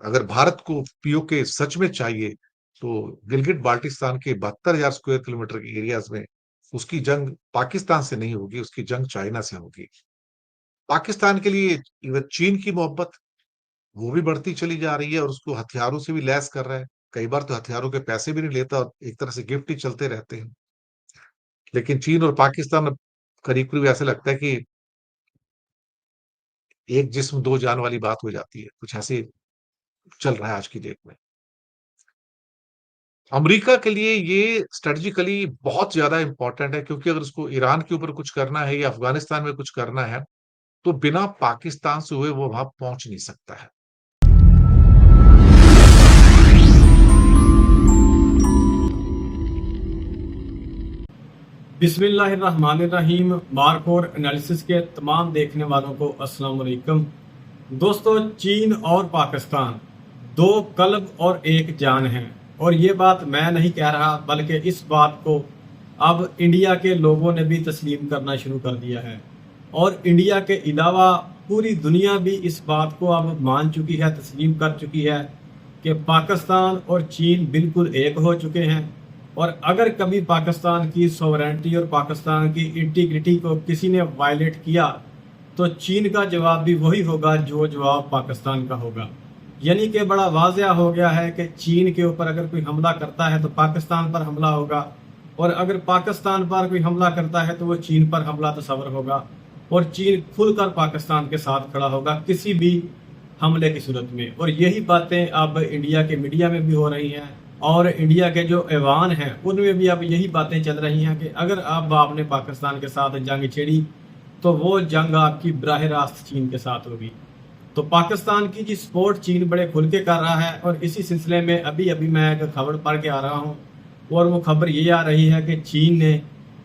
अगर भारत को पीओके सच में चाहिए तो गिलगिट बाल्टिस्तान के 72,000 स्क्वायर किलोमीटर के एरियाज में उसकी जंग पाकिस्तान से नहीं होगी, उसकी जंग चाइना से होगी। पाकिस्तान के लिए इवन चीन की मोहब्बत वो भी बढ़ती चली जा रही है और उसको हथियारों से भी लैस कर रहा है। कई बार तो हथियारों के पैसे भी नहीं लेता और एक तरह से गिफ्ट ही चलते रहते हैं। लेकिन चीन और पाकिस्तान अब करीब-करीब ऐसा लगता है कि एक जिस्म दो जान वाली बात हो जाती है। कुछ ऐसे चल रहा है आज की डेट में। अमेरिका के लिए ये स्ट्रेटेजिकली बहुत ज्यादा इंपॉर्टेंट है क्योंकि अगर उसको ईरान के ऊपर कुछ करना है या अफगानिस्तान में कुछ करना है तो बिना पाकिस्तान से हुए वो वहां पहुंच नहीं सकता है। बिस्मिल्लाहिर्रहमानिर्रहीम। मार्कोर एनालिसिस के तमाम देखने वालों को अस्सलाम वालेकुम। दोस्तों, चीन और पाकिस्तान दो कल्ब और एक जान हैं, और ये बात मैं नहीं कह रहा बल्कि इस बात को अब इंडिया के लोगों ने भी तस्लीम करना शुरू कर दिया है। और इंडिया के अलावा पूरी दुनिया भी इस बात को अब मान चुकी है, तस्लीम कर चुकी है कि पाकिस्तान और चीन बिल्कुल एक हो चुके हैं। और अगर कभी पाकिस्तान की सॉवरेनिटी और पाकिस्तान की इंटीग्रिटी को किसी ने वायलेट किया तो चीन का जवाब भी वही होगा जो जवाब पाकिस्तान का होगा। यानी कि बड़ा वाज़ेह हो गया है कि चीन के ऊपर अगर कोई हमला करता है तो पाकिस्तान पर हमला होगा, और अगर पाकिस्तान पर कोई हमला करता है तो वो चीन पर हमला तस्वर होगा, और चीन खुलकर पाकिस्तान के साथ खड़ा होगा किसी भी हमले की सूरत में। और यही बातें अब इंडिया के मीडिया में भी हो रही हैं, और इंडिया के जो ऐवान हैं उनमें भी अब यही बातें चल रही हैं कि अगर अब आपने पाकिस्तान के साथ जंग छेड़ी तो वो जंग आपकी बराह रास्त चीन के साथ होगी। तो पाकिस्तान की जी सपोर्ट चीन बड़े खुल के कर रहा है। और इसी सिलसिले में अभी अभी मैं एक खबर पढ़ के आ रहा हूँ, और वो खबर ये आ रही है कि चीन ने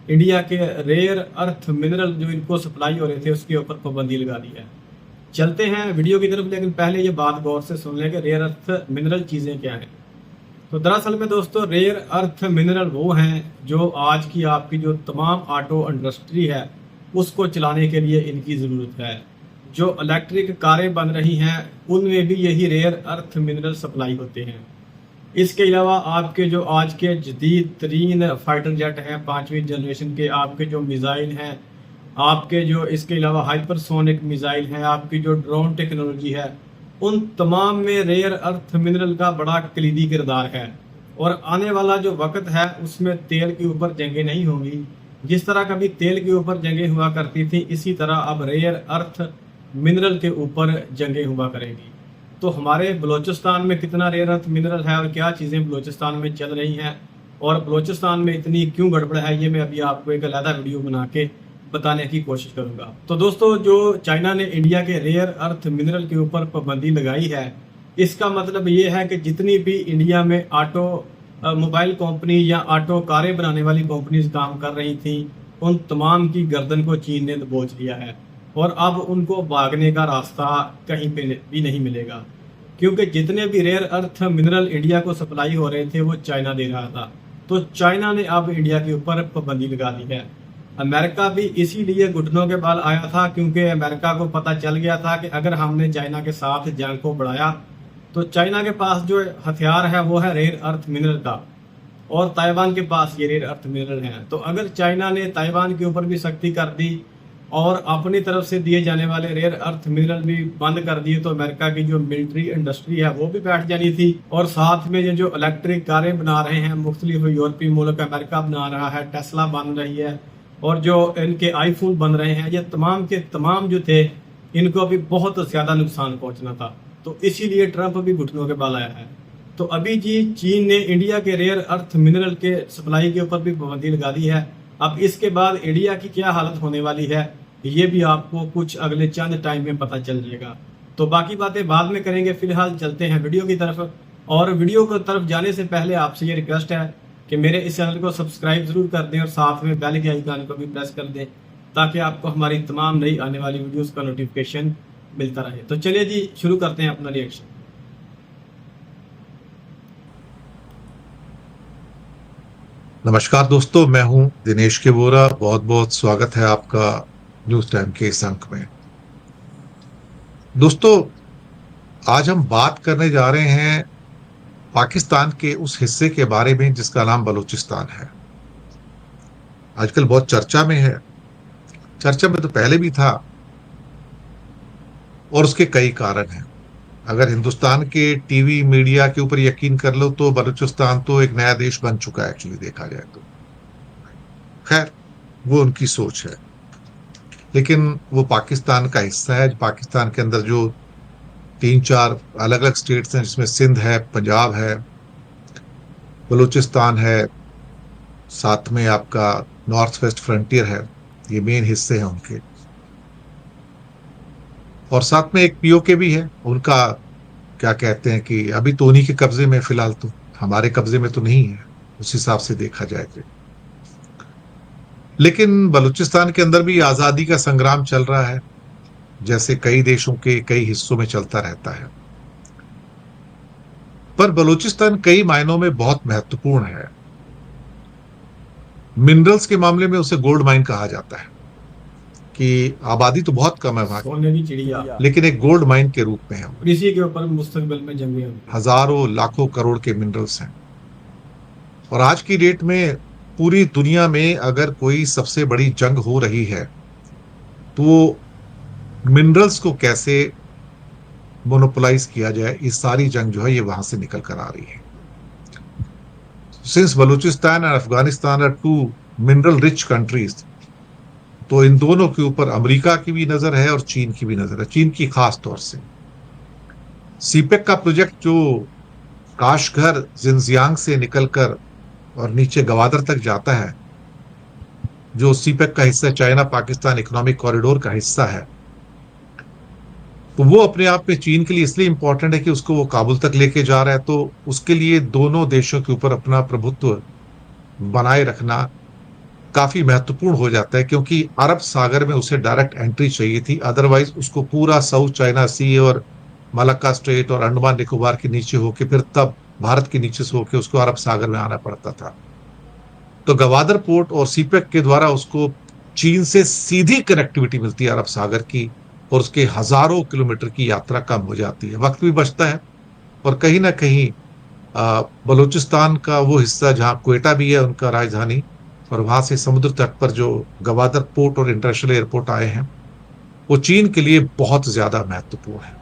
इंडिया के रेयर अर्थ मिनरल जो इनको सप्लाई हो रहे थे उसके ऊपर पाबंदी लगा दी है। चलते हैं वीडियो की तरफ, लेकिन पहले ये बात गौर से सुन लें कि रेयर अर्थ मिनरल चीज़ें क्या हैं। तो दरअसल में दोस्तों, रेयर अर्थ मिनरल वो हैं जो आज की आपकी जो तमाम ऑटो इंडस्ट्री है उसको चलाने के लिए इनकी ज़रूरत है। जो इलेक्ट्रिक कारें बन रही हैं उनमें भी यही रेयर अर्थ मिनरल सप्लाई होते हैं। इसके अलावा आपके जो आज के जदीद तरीन फाइटर जेट हैं 5वीं जनरेशन के, आपके जो मिज़ाइल हैं, आपके जो इसके अलावा हाइपरसोनिक मिज़ाइल हैं, आपकी जो ड्रोन टेक्नोलॉजी है, उन तमाम में रेयर अर्थ मिनरल का बड़ा कलीदी किरदार है। और आने वाला जो वक्त है उसमें तेल के ऊपर जंगें नहीं होंगी। जिस तरह कभी तेल के ऊपर जंगें हुआ करती थी, इसी तरह अब रेयर अर्थ मिनरल के ऊपर जंगें हुआ करेंगी। तो हमारे बलूचिस्तान में कितना रेयर अर्थ मिनरल है और क्या चीज़ें बलूचिस्तान में चल रही हैं और बलूचिस्तान में इतनी क्यों गड़बड़ है, ये मैं अभी आपको एक अलग वीडियो बना के बताने की कोशिश करूंगा। तो दोस्तों, जो चाइना ने इंडिया के रेयर अर्थ मिनरल के ऊपर पाबंदी लगाई है, इसका मतलब ये है कि जितनी भी इंडिया में ऑटो मोबाइल कंपनी या ऑटो कारें बनाने वाली कंपनीज काम कर रही थी, उन तमाम की गर्दन को चीन ने दबोच लिया है। और अब उनको भागने का रास्ता कहीं पे भी नहीं मिलेगा, क्योंकि जितने भी रेयर अर्थ मिनरल इंडिया को सप्लाई हो रहे थे वो चाइना दे रहा था। तो चाइना ने अब इंडिया के ऊपर पाबंदी लगा दी है। अमेरिका भी इसीलिए घुटनों के बल आया था, क्योंकि अमेरिका को पता चल गया था कि अगर हमने चाइना के साथ जंग को बढ़ाया तो चाइना के पास जो हथियार है वो है रेयर अर्थ मिनरल का, और ताइवान के पास ये रेयर अर्थ मिनरल हैं। तो अगर चाइना ने ताइवान के ऊपर भी सख्ती कर दी और अपनी तरफ से दिए जाने वाले रेयर अर्थ मिनरल भी बंद कर दिए तो अमेरिका की जो मिलिट्री इंडस्ट्री है वो भी बैठ जानी थी। और साथ में ये जो इलेक्ट्रिक कारें बना रहे हैं मुख्तलिफ यूरोपीय मुल्क, अमेरिका बना रहा है, टेस्ला बन रही है, और जो इनके आईफोन बन रहे हैं, ये तमाम के तमाम जो थे इनको अभी बहुत ज़्यादा नुकसान पहुंचना था। तो इसीलिए ट्रंप भी घुटनों के बल आया है। तो अभी जी चीन ने इंडिया के रेयर अर्थ मिनरल के सप्लाई के ऊपर भी पाबंदी लगा दी है। अब इसके बाद इंडिया की क्या हालत होने वाली है ये भी आपको कुछ अगले चंद टाइम में पता चल जाएगा। तो बाकी बातें बाद में करेंगे, फिलहाल चलते हैं वीडियो की तरफ। और वीडियो की तरफ जाने से पहले आपसे ये रिक्वेस्ट है कि मेरे इस चैनल को सब्सक्राइब जरूर कर दें और साथ में बेल के आइकन को भी प्रेस कर दें, ताकि आपको हमारी तमाम नई आने वाली वीडियोस का नोटिफिकेशन मिलता रहे। तो चलिए जी शुरू करते हैं अपना रिएक्शन। नमस्कार दोस्तों, मैं हूं दिनेश के बोरा। बहुत बहुत स्वागत है आपका न्यूज टाइम के इस अंक में। दोस्तों, आज हम बात करने जा रहे हैं पाकिस्तान के उस हिस्से के बारे में जिसका नाम बलूचिस्तान है। आजकल बहुत चर्चा में है। चर्चा में तो पहले भी था और उसके कई कारण हैं। अगर हिंदुस्तान के टीवी मीडिया के ऊपर यकीन कर लो तो बलूचिस्तान तो एक नया देश बन चुका है, एक्चुअली देखा जाए तो। खैर, वो उनकी सोच है, लेकिन वो पाकिस्तान का हिस्सा है। पाकिस्तान के अंदर जो तीन चार अलग अलग स्टेट्स हैं, जिसमें सिंध है, पंजाब है, बलूचिस्तान है, साथ में आपका नॉर्थ वेस्ट फ्रंटियर है, ये मेन हिस्से हैं उनके। और साथ में एक पीओके भी है उनका। क्या कहते हैं कि अभी तो उन्हीं के कब्जे में, फिलहाल तो हमारे कब्जे में तो नहीं है उस हिसाब से देखा जाए तो। लेकिन बलूचिस्तान के अंदर भी आजादी का संग्राम चल रहा है, जैसे कई देशों के कई हिस्सों में चलता रहता है। पर बलूचिस्तान कई मायनों में बहुत महत्वपूर्ण है। मिनरल्स के मामले में उसे गोल्ड माइन कहा जाता है, कि आबादी तो बहुत कम है वहां की, सोने की चिड़िया। लेकिन एक गोल्ड माइन के रूप में है। और इसी के ऊपर मुस्तकबिल में जंगें होंगी। हजारों लाखों करोड़ के मिनरल्स हैं। और आज की डेट में पूरी दुनिया में अगर कोई सबसे बड़ी जंग हो रही है तो मिनरल्स को कैसे मोनोपोलाइज किया जाए, ये सारी जंग जो है ये वहां से निकल कर आ रही है। Since Balochistan and Afghanistan are two mineral rich countries, तो इन दोनों के ऊपर अमेरिका की भी नजर है और चीन की भी नजर है, चीन की खास तौर से। सीपेक का प्रोजेक्ट जो काशघर जिनजियांग से निकलकर और नीचे गवादर तक जाता है, जो सीपेक का हिस्सा, चाइना पाकिस्तान इकोनॉमिक कॉरिडोर का हिस्सा है, तो वो अपने आप में चीन के लिए इसलिए इंपॉर्टेंट है कि उसको वो काबुल तक लेके जा रहा है। तो उसके लिए दोनों देशों के ऊपर अपना प्रभुत्व बनाए रखना काफी महत्वपूर्ण हो जाता है, क्योंकि अरब सागर में उसे डायरेक्ट एंट्री चाहिए थी। अदरवाइज उसको पूरा साउथ चाइना सी और मलक्का स्ट्रेट और अंडमान निकोबार के नीचे होके, फिर तब भारत के नीचे से होके उसको अरब सागर में आना पड़ता था। तो गवादर पोर्ट और सीपेक के द्वारा उसको चीन से सीधी कनेक्टिविटी मिलती है अरब सागर की, और उसके हजारों किलोमीटर की यात्रा कम हो जाती है, वक्त भी बचता है। और कहीं ना कहीं बलूचिस्तान का वो हिस्सा जहां क्वेटा भी है उनका राजधानी, और वहां से समुद्र तट पर जो गवादर पोर्ट और इंटरनेशनल एयरपोर्ट आए हैं, वो चीन के लिए बहुत ज्यादा महत्वपूर्ण है।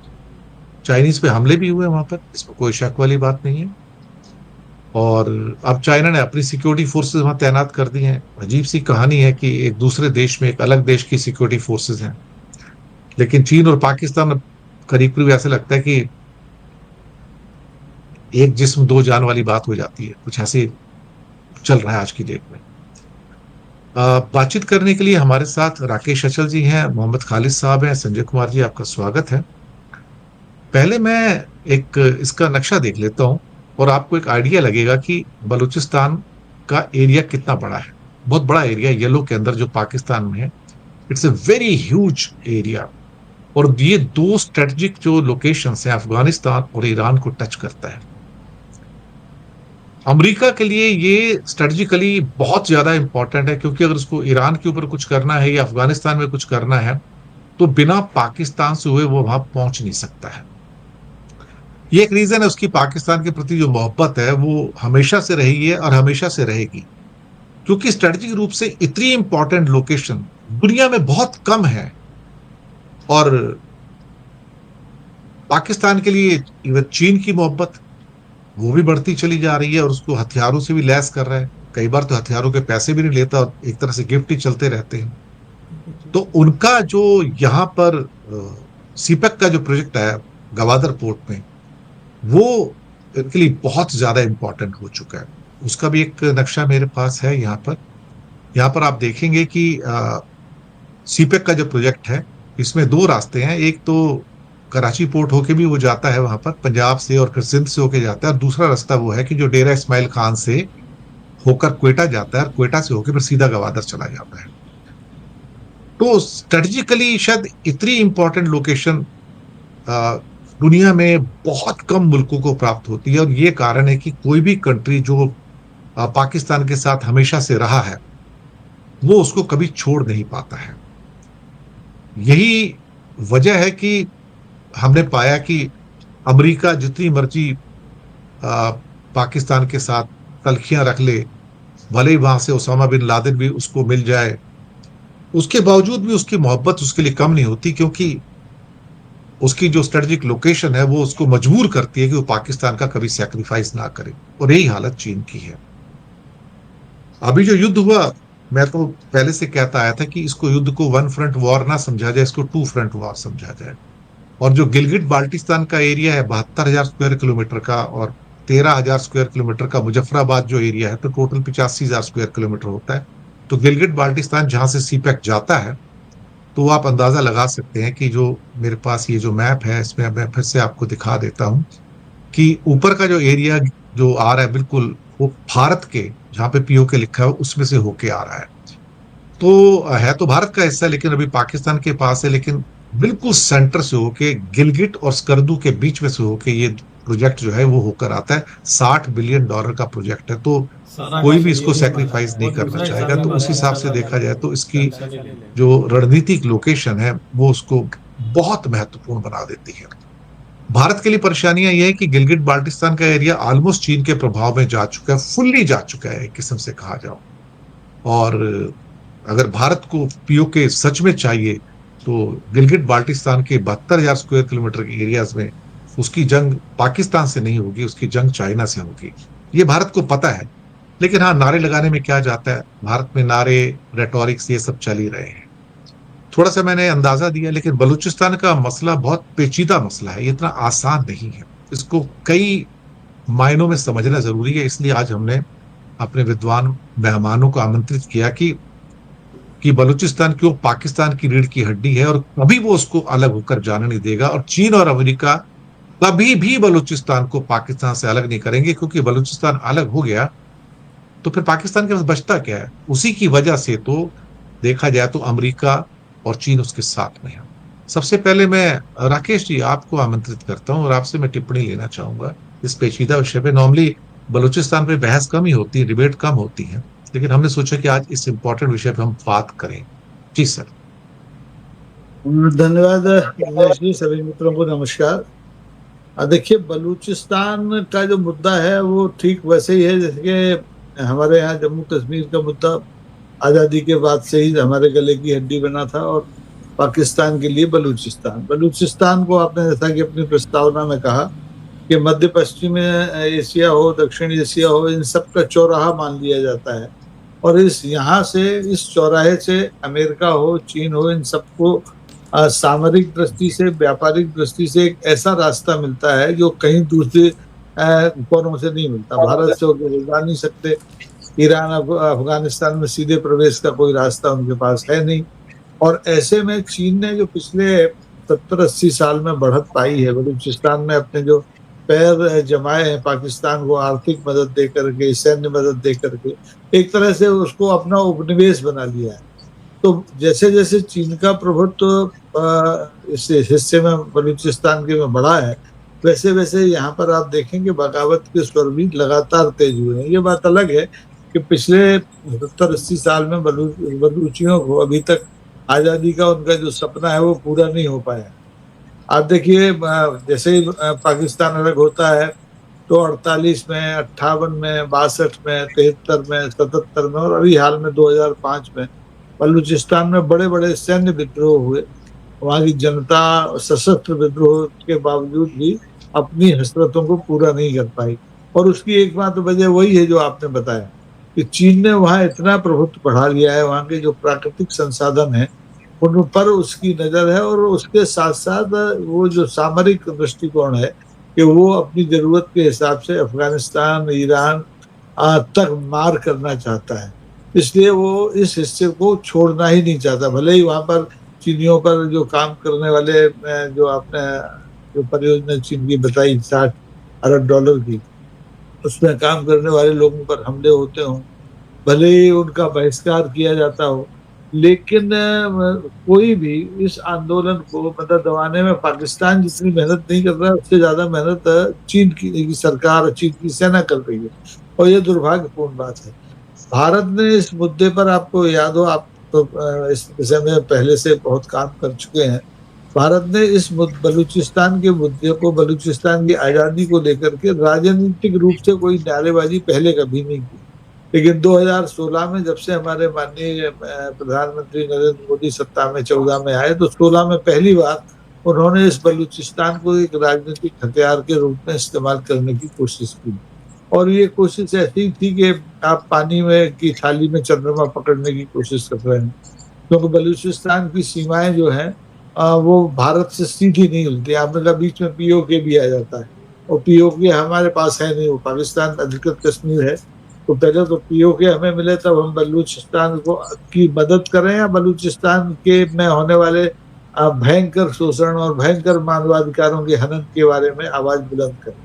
चाइनीज पे हमले भी हुए वहां पर, इसमें कोई शक वाली बात नहीं है। और अब चाइना ने अपनी सिक्योरिटी फोर्सेस वहां तैनात कर दी हैं। अजीब सी कहानी है कि एक दूसरे देश में एक अलग देश की सिक्योरिटी फोर्सेस हैं, लेकिन चीन और पाकिस्तान करीब करीब ऐसे लगता है कि एक जिस्म दो जान वाली बात हो जाती है, कुछ ऐसे चल रहा है आज की डेट में। बातचीत करने के लिए हमारे साथ राकेश अचल जी हैं, मोहम्मद खालिद साहब हैं, संजय कुमार जी, आपका स्वागत है। पहले मैं एक इसका नक्शा देख लेता हूं और आपको एक आइडिया लगेगा कि बलूचिस्तान का एरिया कितना बड़ा है। बहुत बड़ा एरिया येलो के अंदर जो पाकिस्तान में है, it's a very huge area. और ये दो स्ट्रेटेजिक जो लोकेशंस हैं, अफगानिस्तान और ईरान को टच करता है। अमेरिका के लिए ये स्ट्रेटेजिकली बहुत ज्यादा इंपॉर्टेंट है, क्योंकि अगर उसको ईरान के ऊपर कुछ करना है या अफगानिस्तान में कुछ करना है, तो बिना पाकिस्तान से हुए वो वहां पहुंच नहीं सकता है। ये एक रीजन है, उसकी पाकिस्तान के प्रति जो मोहब्बत है वो हमेशा से रही है और हमेशा से रहेगी, क्योंकि स्ट्रेटेजिक रूप से इतनी इंपॉर्टेंट लोकेशन दुनिया में बहुत कम है। और पाकिस्तान के लिए इवन चीन की मोहब्बत वो भी बढ़ती चली जा रही है, और उसको हथियारों से भी लैस कर रहा है। कई बार तो हथियारों के पैसे भी नहीं लेता, और एक तरह से गिफ्ट ही चलते रहते हैं। तो उनका जो यहाँ पर सीपेक का जो प्रोजेक्ट है गवादर पोर्ट में, वो इनके लिए बहुत ज्यादा इंपॉर्टेंट हो चुका है। उसका भी एक नक्शा मेरे पास है यहाँ पर। यहाँ पर आप देखेंगे कि सीपेक का जो प्रोजेक्ट है, इसमें दो रास्ते हैं। एक तो कराची पोर्ट होके भी वो जाता है वहां पर पंजाब से, और फिर सिंध से होके जाता है। और दूसरा रास्ता वो है कि जो डेरा इस्माइल खान से होकर क्वेटा जाता है, और क्वेटा से होकर फिर सीधा गवादर चला जाता है। तो स्ट्रेटेजिकली शायद इतनी इंपॉर्टेंट लोकेशन दुनिया में बहुत कम मुल्कों को प्राप्त होती है, और ये कारण है कि कोई भी कंट्री जो पाकिस्तान के साथ हमेशा से रहा है, वो उसको कभी छोड़ नहीं पाता है। यही वजह है कि हमने पाया कि अमेरिका जितनी मर्जी आ, पाकिस्तान के साथ तलखियां रख ले, भले ही वहां से ओसामा बिन लादेन भी उसको मिल जाए, उसके बावजूद भी उसकी मोहब्बत उसके लिए कम नहीं होती, क्योंकि उसकी जो स्ट्रेटेजिक लोकेशन है वो उसको मजबूर करती है कि वो पाकिस्तान का कभी सैक्रिफाइस ना करे। और यही हालत चीन की है। अभी जो युद्ध हुआ, मैं तो पहले से कहता आया था कि इसको युद्ध को वन फ्रंट वॉर ना समझा जाए, इसको टू फ्रंट वॉर समझा जाए। और जो गिलगिट बाल्टिस्तान का एरिया है 72,000 स्क्वायर किलोमीटर का, और 13,000 स्क्वायर किलोमीटर का मुजफ्फराबाद जो एरिया है, तो टोटल 85,000 स्क्वायर किलोमीटर होता है। तो गिलगिट बाल्टिस्तान जहां से सीपैक जाता है, तो आप अंदाजा लगा सकते हैं कि जो मेरे पास ये जो मैप है, इसमें मैं फिर से आपको दिखा देता हूं कि ऊपर का जो एरिया जो आ रहा है बिल्कुल, वो भारत के, जहां पे पीओके लिखा है उसमें से होके आ रहा है। तो है तो भारत का हिस्सा, लेकिन अभी पाकिस्तान के पास है। लेकिन बिल्कुल सेंटर से होके, गिलगिट और स्कर्दू के बीच में से होके ये प्रोजेक्ट जो है वो होकर आता है। $60 बिलियन का प्रोजेक्ट है। तो सारा का कोई भी इसको यही माना सेक्रीफाइस है, नहीं और करना दूसरा हिस्सा चाहेगा। भी तो उस माना हिसाब से देखा जाए तो इसकी जो रणनीतिक लोकेशन है वो उसको बहुत महत्वपूर्ण बना देती है। भारत के लिए परेशानियां यह है कि गिलगिट बाल्टिस्तान का एरिया ऑलमोस्ट चीन के प्रभाव में जा चुका है, फुल्ली जा चुका है एक किस्म से कहा जाओ। और अगर भारत को पीओके सच में चाहिए, तो गिलगिट बाल्टिस्तान के 72,000 स्क्वायर किलोमीटर के एरियाज में उसकी जंग पाकिस्तान से नहीं होगी, उसकी जंग चाइना से होगी। ये भारत को पता है। लेकिन हाँ, नारे लगाने में क्या जाता है, भारत में नारे, रेटोरिक्स ये सब चल ही रहे हैं। थोड़ा सा मैंने अंदाजा दिया, लेकिन बलूचिस्तान का मसला बहुत पेचीदा मसला है, ये इतना आसान नहीं है। इसको कई मायनों में समझना जरूरी है। इसलिए आज हमने अपने विद्वान मेहमानों को आमंत्रित किया कि बलूचिस्तान क्यों पाकिस्तान की रीढ़ की हड्डी है, और कभी वो उसको अलग होकर जाने नहीं देगा। और चीन और अमेरिका कभी भी बलूचिस्तान को पाकिस्तान से अलग नहीं करेंगे, क्योंकि बलूचिस्तान अलग हो गया तो फिर पाकिस्तान के पास बचता क्या है। उसी की वजह से तो देखा जाए तो अमेरिका और चीन उसके साथ में है। सबसे पहले मैं राकेश जी आपको आमंत्रित करता हूं, और आपसे मैं टिप्पणी लेना चाहूंगा इस पेचीदा विषय पे। नॉर्मली बलूचिस्तान पे बहस कम ही होती है, डिबेट कम होती है, लेकिन हमने सोचा कि आज इस इंपॉर्टेंट विषय पे हम बात करें। जी सर। धन्यवाद दिनेश जी। सभी मित्रों को नमस्कार। देखिए, बलूचिस्तान का जो मुद्दा है वो ठीक वैसे ही है जैसे कि हमारे यहाँ जम्मू कश्मीर का मुद्दा आज़ादी के बाद से ही हमारे गले की हड्डी बना था। और पाकिस्तान के लिए बलूचिस्तान बलूचिस्तान को आपने जैसा कि अपनी प्रस्तावना में कहा कि मध्य पश्चिम एशिया हो, दक्षिण एशिया हो, इन सब का चौराहा मान लिया जाता है। और इस चौराहे से अमेरिका हो, चीन हो, इन सबको सामरिक दृष्टि से, व्यापारिक दृष्टि से एक ऐसा रास्ता मिलता है जो कहीं दूसरे कोनों से नहीं मिलता। भारत से होकर जा नहीं सकते। ईरान, अफगानिस्तान में सीधे प्रवेश का कोई रास्ता उनके पास है नहीं। और ऐसे में चीन ने जो पिछले 70-80 साल में बढ़त पाई है बलूचिस्तान में, अपने जो पैर जमाए हैं पाकिस्तान को आर्थिक मदद दे करके, सैन्य मदद दे करके, एक तरह से उसको अपना उपनिवेश बना लिया है। तो जैसे जैसे चीन का प्रभुत्व इस हिस्से में, बलूचिस्तान के में बढ़ा है, वैसे वैसे यहाँ पर आप देखेंगे बगावत के स्वर भी लगातार तेज हुए हैं। ये बात अलग है कि पिछले 70-80 साल में बलूचियों को अभी तक आज़ादी का उनका जो सपना है वो पूरा नहीं हो पाया। आप देखिए, जैसे ही पाकिस्तान अलग होता है तो 48 में, 58 में, 62 में, 73 में, 77 में, और अभी हाल में 2005 में बलूचिस्तान में बड़े बड़े सैन्य विद्रोह हुए। वहाँ की जनता सशस्त्र विद्रोह के बावजूद भी अपनी हसरतों को पूरा नहीं कर पाई। और उसकी एकमात्र वजह वही है जो आपने बताया कि चीन ने वहाँ इतना प्रभुत्व बढ़ा लिया है, वहाँ के जो प्राकृतिक संसाधन है उन पर उसकी नजर है। और उसके साथ साथ वो जो सामरिक दृष्टिकोण है कि वो अपनी जरूरत के हिसाब से अफगानिस्तान, ईरान तक मार करना चाहता है। इसलिए वो इस हिस्से को छोड़ना ही नहीं चाहता। भले ही वहां पर चीनियों पर जो काम करने वाले, जो आपने जो परियोजना चीन की बताई $60 अरब की, उसमें काम करने वाले लोगों पर हमले होते हों, भले ही उनका बहिष्कार किया जाता हो, लेकिन कोई भी इस आंदोलन को मतलब दबाने में पाकिस्तान जितनी मेहनत नहीं कर रहा है, उससे ज्यादा मेहनत चीन की सरकार, चीन की सेना कर रही है। और ये दुर्भाग्यपूर्ण बात है। भारत ने इस मुद्दे पर, आपको याद हो, आप तो इस विषय में पहले से बहुत काम कर चुके हैं, भारत ने इस बलूचिस्तान के मुद्दे को, बलूचिस्तान की आज़ादी को लेकर के राजनीतिक रूप से कोई नारेबाजी पहले कभी नहीं की। लेकिन 2016 में जब से हमारे माननीय प्रधानमंत्री नरेंद्र मोदी सत्ता में 14 में आए, तो 16 में पहली बार उन्होंने इस बलूचिस्तान को एक राजनीतिक हथियार के रूप में इस्तेमाल करने की कोशिश की। और ये कोशिश ऐसी थी कि आप पानी में की थाली में चंद्रमा पकड़ने की कोशिश कर रहे हैं, क्योंकि बलूचिस्तान की सीमाएं जो हैं वो भारत से सीधी नहीं मिलती। आपने कहा बीच में पीओके भी आ जाता है, और पीओके हमारे पास है नहीं, वो पाकिस्तान अधिकृत कश्मीर है। तो पहले तो पीओके हमें मिले तब हम बलूचिस्तान को की मदद करें, या बलूचिस्तान के में होने वाले भयंकर शोषण और भयंकर मानवाधिकारों के हनन के बारे में आवाज बुलंद करें।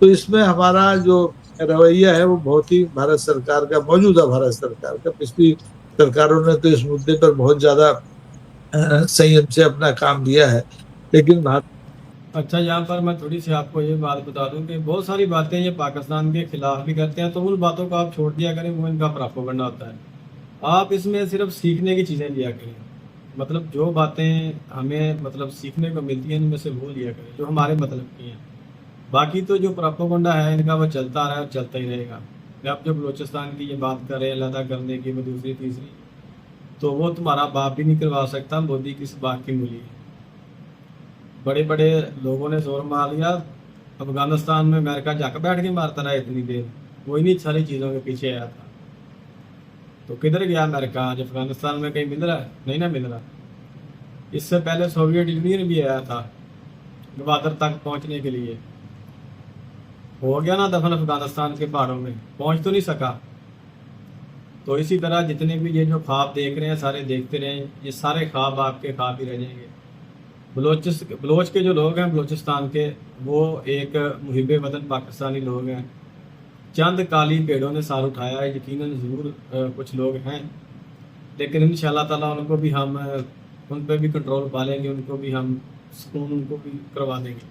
तो इसमें हमारा जो रवैया है वो बहुत ही भारत सरकार का, मौजूदा भारत सरकार का, पिछली सरकारों ने तो इस मुद्दे पर बहुत ज्यादा संयम से अपना काम दिया है, लेकिन भारत अच्छा, यहाँ पर मैं थोड़ी सी आपको ये बात बता दूं कि बहुत सारी बातें ये पाकिस्तान के खिलाफ भी करते हैं, तो उन बातों को आप छोड़ दिया करें, वो इनका प्रोपेगेंडा होता है। आप इसमें सिर्फ सीखने की चीज़ें लिया करें, मतलब जो बातें हमें मतलब सीखने को मिलती हैं उनमें से वो लिया करें जो हमारे मतलब की हैं। बाकी तो जो प्रोपेगेंडा है इनका वो चलता रहा है और चलता ही रहेगा। आप जो बलोचिस्तान की ये बात कर रहे हैं अलहदा करने की, वो दूसरी तीसरी, तो वो तुम्हारा बाप भी नहीं करवा सकता, मोदी किस बात की मूली है। बड़े बड़े लोगों ने जोर मार लिया, अफगानिस्तान में अमेरिका जाकर बैठ के मारता रहा इतनी देर, वो इन्हीं सारी चीज़ों के पीछे आया था। तो किधर गया अमेरिका? आज अफगानिस्तान में कहीं मिल रहा है? नहीं ना मिल रहा। इससे पहले सोवियत यूनियन भी आया था गवादर तक पहुंचने के लिए, हो गया ना दफन अफगानिस्तान के पहाड़ों में, पहुंच तो नहीं सका। तो इसी तरह जितने भी ये जो ख्वाब देख रहे हैं सारे देखते रहें, ये सारे ख्वाब आपके ख्वाब ही रह जाएंगे। बलोच के जो लोग हैं बलोचिस्तान के, वो एक मुहिब वतन पाकिस्तानी लोग हैं। चंद काली पेड़ों ने सार उठाया है, यकीनन ज़रूर कुछ लोग हैं, लेकिन इंशाल्लाह ताला उनको भी हम उन पर भी कंट्रोल पा लेंगे, उनको भी हम सुकून उनको भी करवा देंगे।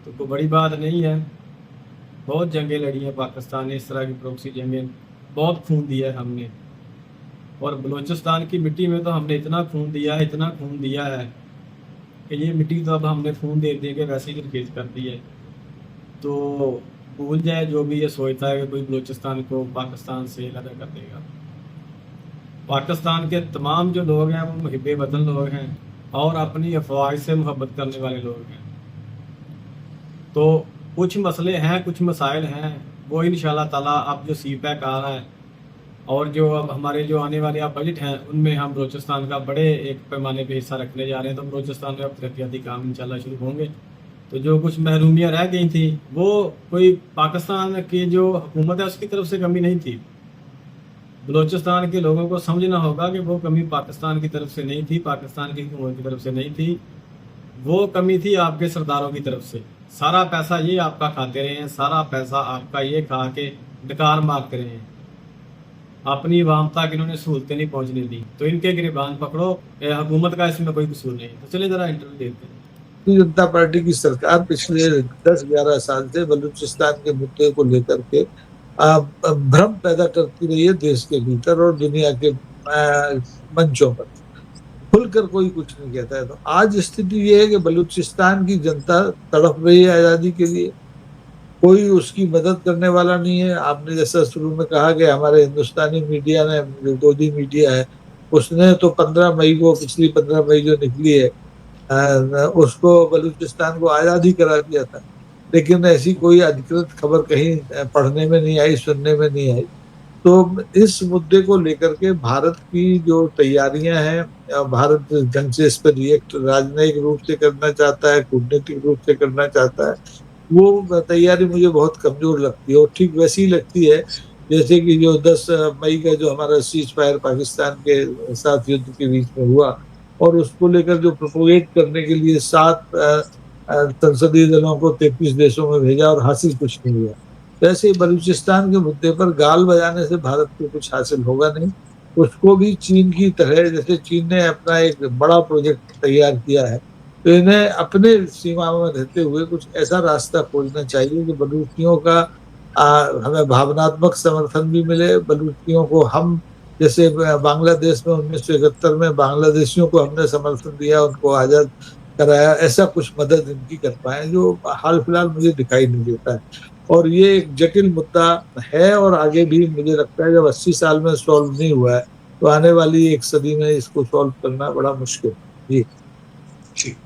तो कोई बड़ी बात नहीं है। बहुत जंगें लड़ी हैं पाकिस्तान ने, इस तरह की प्रॉक्सी जंगें, बहुत खून दिया है हमने। और बलूचिस्तान की मिट्टी में तो हमने इतना खून दिया है, इतना खून दिया है कि ये मिट्टी तो अब हमने खून दे दे के वैसे ही तरकीज कर दी है। तो भूल जाए जो भी ये सोचता है कि कोई बलूचिस्तान को पाकिस्तान से अलग कर देगा। पाकिस्तान के तमाम जो लोग हैं वो मुहिब वतन लोग हैं और अपनी अफवाह से मोहब्बत करने वाले लोग हैं। तो कुछ मसले हैं, कुछ मसाइल हैं, वो इंशाल्लाह ताला अब जो सी पैक आ रहा है और जो अब हमारे जो आने वाले आप बजट हैं उनमें हम बलूचिस्तान का बड़े एक पैमाने पे हिस्सा रखने जा रहे हैं। तो बलूचिस्तान में अब तरक्याती काम इंशाल्लाह शुरू होंगे। तो जो कुछ महरूमियाँ रह गई थी वो कोई पाकिस्तान की जो हुकूमत है उसकी तरफ से कमी नहीं थी। बलूचिस्तान के लोगों को समझना होगा कि वो कमी पाकिस्तान की तरफ से नहीं थी, पाकिस्तान की हुकूमत की तरफ से नहीं थी, वो कमी थी आपके सरदारों की तरफ से। सारा पैसा ये आपका खाते रहे हैं, सारा पैसा आपका ये खा के डकार मारते रहे हैं, अपनी आवाम तक इन्होंने सहूलतें नहीं पहुंचने दी। तो इनके गिरबान पकड़ो, हुकूमत का इसमें कोई कसूर नहीं। तो चलिए जरा इंटरव्यू देखते हैं। भारतीय जनता पार्टी की सरकार पिछले 10-11 साल से बलूचिस्तान के मुद्दे को लेकर के भ्रम पैदा करती रही है देश के भीतर और दुनिया के मंचों पर। खुलकर कोई कुछ नहीं कहता है। तो आज स्थिति ये है कि बलूचिस्तान की जनता तड़प रही है आज़ादी के लिए, कोई उसकी मदद करने वाला नहीं है। आपने जैसा शुरू में कहा कि हमारे हिंदुस्तानी मीडिया ने, जो गोदी मीडिया है, उसने तो 15 मई को, पिछली 15 मई जो निकली है, उसको बलूचिस्तान को आज़ादी करा दिया था, लेकिन ऐसी कोई अधिकृत खबर कहीं पढ़ने में नहीं आई, सुनने में नहीं आई। तो इस मुद्दे को लेकर के भारत की जो तैयारियां हैं, भारत ढंग से इस पर रिएक्ट राजनयिक रूप से करना चाहता है, कूटनीतिक रूप से करना चाहता है, वो तैयारी मुझे बहुत कमजोर लगती है। और ठीक वैसी ही लगती है जैसे कि जो 10 मई का जो हमारा सीज फायर पाकिस्तान के साथ युद्ध के बीच में हुआ, और उसको लेकर जो प्रोपोगेट करने के लिए 7 संसदीय दलों को 33 देशों में भेजा और हासिल कुछ नहीं हुआ। वैसे बलूचिस्तान के मुद्दे पर गाल बजाने से भारत को कुछ हासिल होगा नहीं। उसको भी चीन की तरह, जैसे चीन ने अपना एक बड़ा प्रोजेक्ट तैयार किया है, तो इन्हें अपने सीमा में रहते हुए कुछ ऐसा रास्ता खोजना चाहिए कि बलूचियों का हमें भावनात्मक समर्थन भी मिले। बलूचियों को हम, जैसे बांग्लादेश में 1971 में बांग्लादेशियों को हमने समर्थन दिया, उनको आज़ाद कराया, ऐसा कुछ मदद इनकी कर पाए, जो हाल फिलहाल मुझे दिखाई नहीं देता है। और ये एक जटिल मुद्दा है, और आगे भी मुझे लगता है जब 80 साल में सॉल्व नहीं हुआ है तो आने वाली एक सदी में इसको सॉल्व करना बड़ा मुश्किल है। जी जी,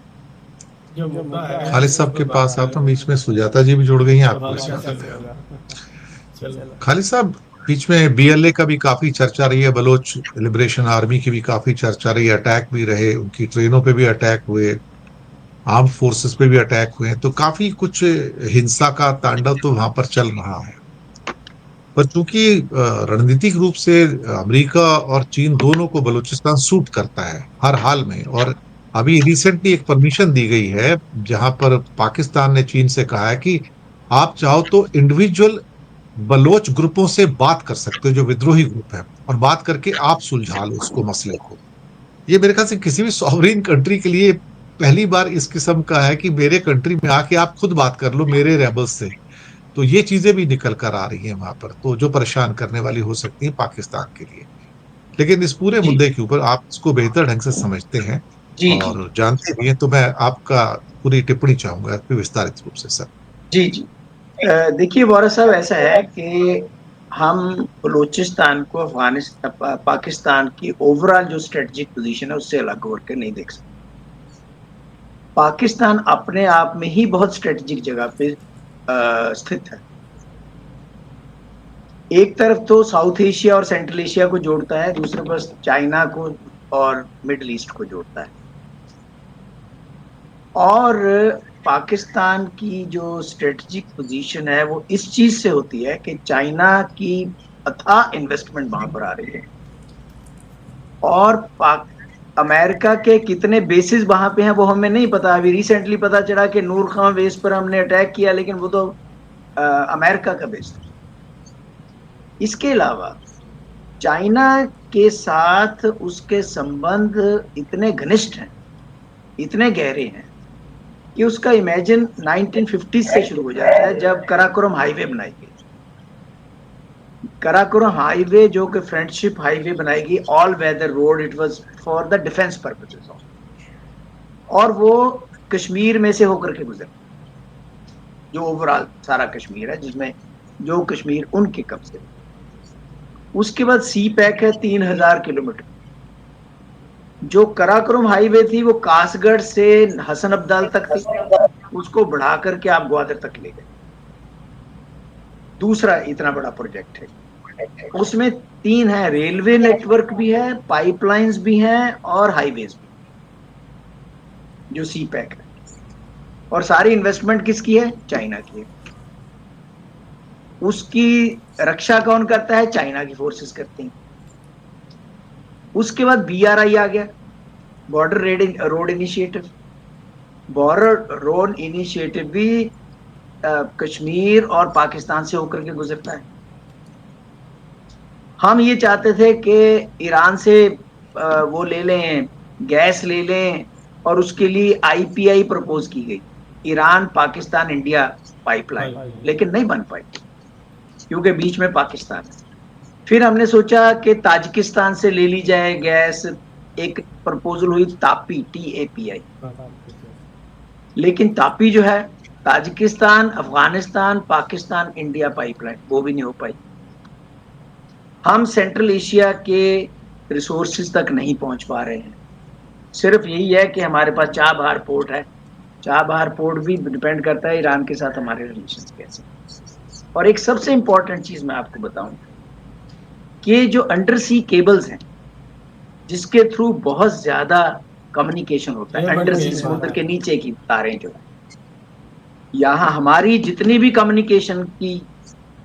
जो मुद्दा है खालिद साहब के पास आता हूँ, बीच में सुजाता जी भी जुड़ गई हैं, आपको हाँ, स्वागत है। चलो। खालिद साहब, बीच में बीएलए का भी काफी चर्चा रही है, बलोच लिबरेशन आर्मी की भी काफी चर्चा रही है, अटैक भी रहे, उनकी ट्रेनों पे भी अटैक हुए, आर्म फोर्सेस पे भी अटैक हुए हैं, तो काफी कुछ हिंसा का तांडव तो वहां पर चल रहा है। पर चूंकि रणनीतिक रूप से अमेरिका और चीन दोनों को बलूचिस्तान सूट करता है हर हाल में, और अभी रिसेंटली एक परमिशन दी गई है जहां पर पाकिस्तान ने चीन से कहा है कि आप चाहो तो इंडिविजुअल बलोच ग्रुपों से बात कर सकते हो, जो विद्रोही ग्रुप है, और बात करके आप सुलझा लो उसको, मसले को। ये मेरे ख्याल से किसी भी सॉवरेन कंट्री के लिए पहली बार इस किस्म का है कि मेरे कंट्री में आके आप खुद बात कर लो मेरे रेबल्स से। तो ये चीजें भी निकल कर आ रही हैं वहां पर, तो जो परेशान करने वाली हो सकती है पाकिस्तान के लिए। लेकिन इस पूरे जी मुद्दे के ऊपर आप इसको बेहतर ढंग से समझते हैं जी जी और जानते भी हैं, तो मैं आपका पूरी टिप्पणी चाहूंगा इस पे विस्तारित रूप से, सर। जी जी। देखिए वॉरा साहब, ऐसा है कि हम बलूचिस्तान को अफगानिस्तान पाकिस्तान की ओवरऑल जो स्ट्रेटजिक पोजीशन है उससे अलग होकर के नहीं देख सकते। पाकिस्तान अपने आप में ही बहुत स्ट्रेटजिक जगह पे स्थित है। एक तरफ तो साउथ एशिया और सेंट्रल एशिया को जोड़ता है, दूसरे पास चाइना को और मिडिल ईस्ट को जोड़ता है। और पाकिस्तान की जो स्ट्रेटजिक पोजीशन है वो इस चीज से होती है कि चाइना की अथाह इन्वेस्टमेंट वहां पर आ रही है, और अमेरिका के कितने बेसिस वहां पे हैं वो हमें नहीं पता। अभी रिसेंटली पता चला कि नूर खान बेस पर हमने अटैक किया, लेकिन वो तो अमेरिका का बेस था। इसके अलावा चाइना के साथ उसके संबंध इतने घनिष्ठ हैं, इतने गहरे हैं कि उसका इमेजिन 1950 से शुरू हो जाता है, जब कराकोरम हाईवे बनाई गई। कराकोरम हाईवे जो कि फ्रेंडशिप हाईवे बनाएगी, all weather road, it was for the defence purposes, और वो कश्मीर में से होकर के गुजर, जो ओवरऑल सारा कश्मीर है, जिसमें जो कश्मीर उनके कब्जे। उसके बाद सी पैक है 3000 किलोमीटर। जो कराकोरम हाईवे थी वो कासगढ़ से हसन अब्दाल तक थी, उसको बढ़ा करके आप ग्वादर तक ले गए। दूसरा इतना बड़ा प्रोजेक्ट है, उसमें 3 है, रेलवे नेटवर्क भी है, पाइपलाइंस भी हैं और हाईवेज भी, जो सी पैक है। और सारी इन्वेस्टमेंट किसकी है? चाइना की है। उसकी रक्षा कौन करता है? चाइना की फोर्सेस करती हैं। उसके बाद BRI आ गया, border road initiative. Border road initiative भी कश्मीर और पाकिस्तान से होकर के गुजरता है। हम ये चाहते थे कि ईरान से वो ले लें, गैस ले लें, और उसके लिए IPI प्रपोज की गई, ईरान पाकिस्तान इंडिया पाइपलाइन, लेकिन नहीं बन पाई क्योंकि बीच में पाकिस्तान है। फिर हमने सोचा कि ताजिकिस्तान से ले ली जाए गैस, एक प्रपोजल हुई तापी, TAPI, लेकिन तापी जो है Tajikistan, Afghanistan, Pakistan India pipeline, वो भी नहीं हो पाई। हम सेंट्रल एशिया के रिसोर्सेज तक नहीं पहुंच पा रहे हैं। सिर्फ यही है कि हमारे पास चाबहार पोर्ट है। चाबहार पोर्ट भी डिपेंड करता है ईरान के साथ हमारे रिलेशन कैसे। और एक सबसे इंपॉर्टेंट चीज मैं आपको बताऊं कि जो अंडर सी केबल्स हैं, जिसके थ्रू बहुत ज्यादा कम्युनिकेशन होता है, अंडर सी, समुद्र के नीचे की तारें जो है, यहाँ हमारी जितनी भी कम्युनिकेशन की